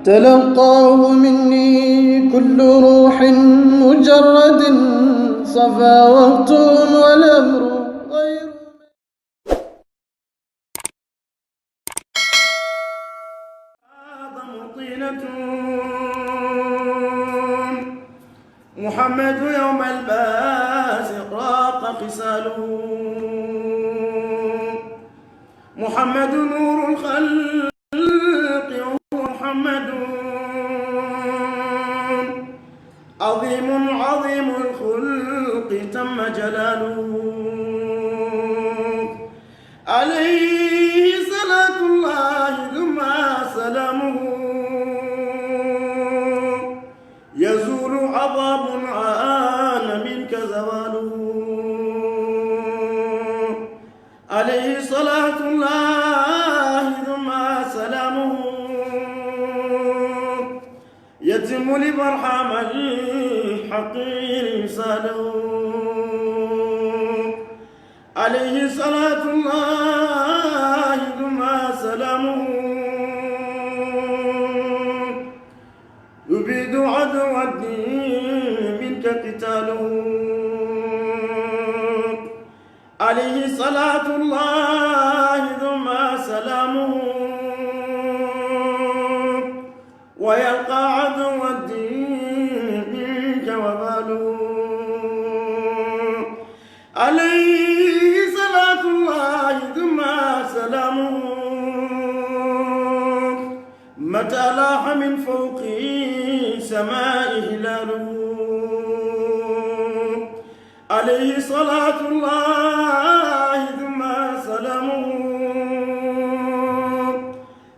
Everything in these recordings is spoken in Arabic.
تلقاه مني كل روح مجرد صفا وقت والأمر غير مطينة محمد يوم الباس راق خصاله محمد نور الخلق محمد عظيم الخلق تم جلاله عليه صلاة الله ثم سلامه يزول عذاب عان منك زواله عليه صلاة الله ثم سلامه يتم لبرحام الحقير وصاله عليه صلاة الله ثم سلامه يبيد عدو الدين منك قتاله عليه صلاة الله ثم سلامه ويلقى عدو الدين منك وباله عليه صلاة الله ثم سلامه متى لاح من فوق سماء هلاله عليه صلاة الله ثم سلامه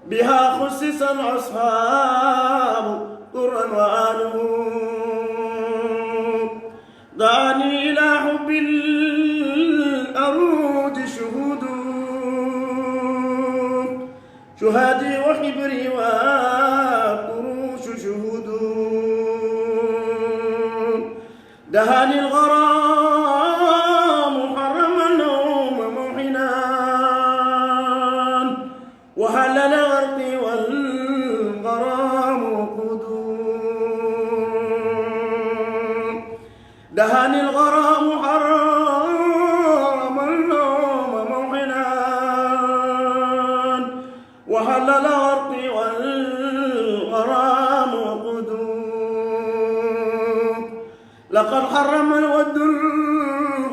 بها خصص الأصحاب طرا وآله دعني إلى حب الأرود شهادي وحبري وقروش شهود دهاني الغرام محرما نوم موحنا وهلل غرقي والغرام وقود دهاني الغرام محرما نوم موحنا وهلل غرقي والغرام وقود لقد حرم الود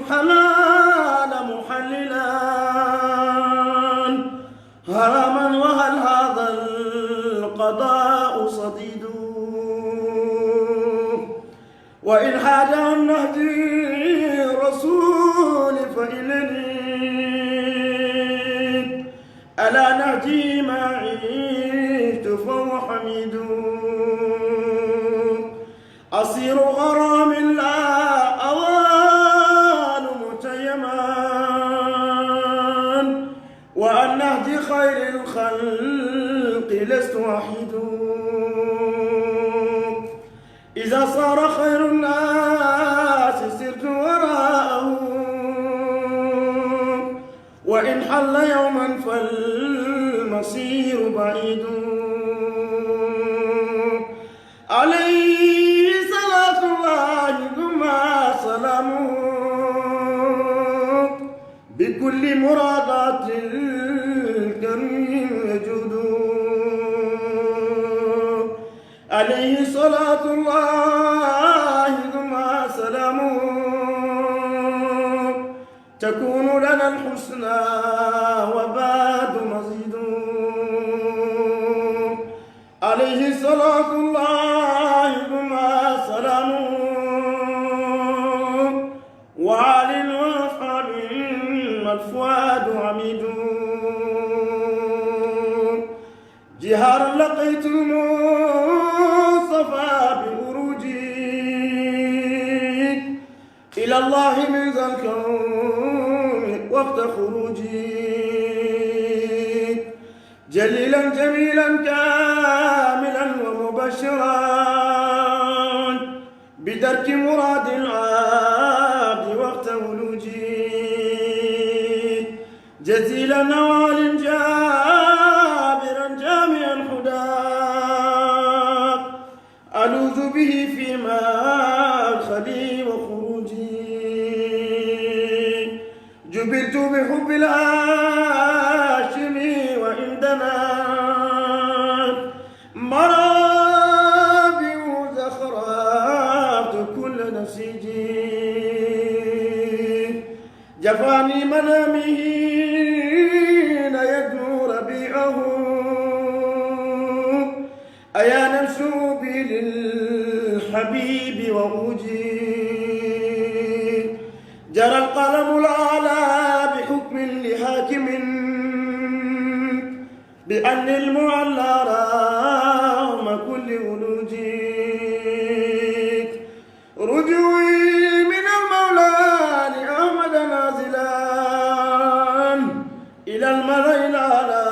الحلال محللا هراما وهل هذا القضاء صديد وإن حاج عن نهج الرسول فإنني ألا نهجي ما عشت فهو حميد أصير غرام لا أوان متيما وأن نهج خير الخلق لست وحيد إذا صار خير الناس سرت وراءه وإن حل يوما فالمصير بعيد عليه صلاة الله ثم سلامه بكل مرادات الكريم يجود عليه صلاة الله ثم سلامه تكون لنا الحسنى وبعد مزيد عليه صلاة الله ثم سلامه وعلى الوفاء الفؤاد عميد جهارا لقيت المصطفى بخروجي إلى الله من ذا الكون وقت خروجي جليلا جميلا كاملا ومبشرا بدرك مراد العبد وقت ولوجي جزيلا نوال جابرا جامعا هدى ألوذ به في مدخلي وخروجي. جبلت بحب الهاشم وعندنا مرابع زخرات كل نسيجي. جفاني منامه يدنو ربيعه أيا نمشو بي للحبيب وأوجي. جرى القلم الأعلى بحكم لحاكم بأن المعلى رغم كل ولوجي. رجوعي من المولى لأحمد نازلا إلى الملأ الأعلى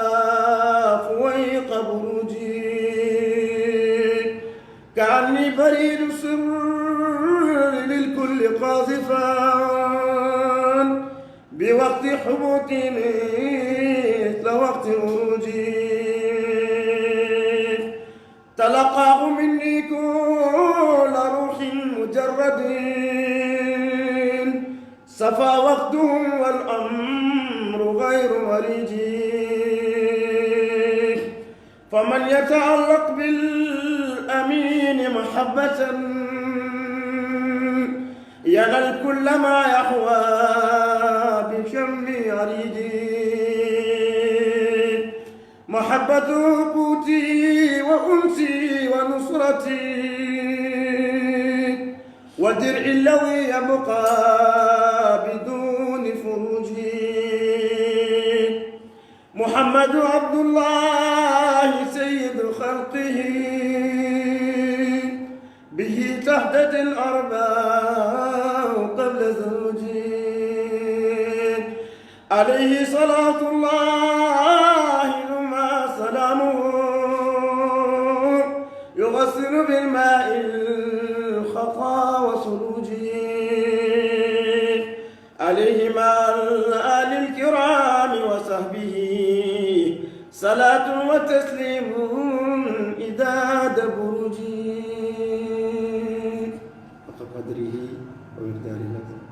فويق بروجي. كأني فريد السر للكل قاذفا بوقت حبوتي مثل وقت عروجي. تلقاه مني كل روح مجرد صفى وقتهم والأمر غير مريجي. فمن يتعلق بالأمين محبة ينال كل ما يحوى بشم عريجي. محبته قوتي وأنسي ونصرتي ودرع الذي يبقى بدون فروجي. محمد عبد الله سيد خلقه به تهتدي الأرباع قبل زوجي. عليه صلاة الله ثم سلامه يغسل بالماء الخطا وسروجي. عليه مع الآل الكرام وصحبه صلاة وتسليم إداد بروجي. وقدره ومقداره.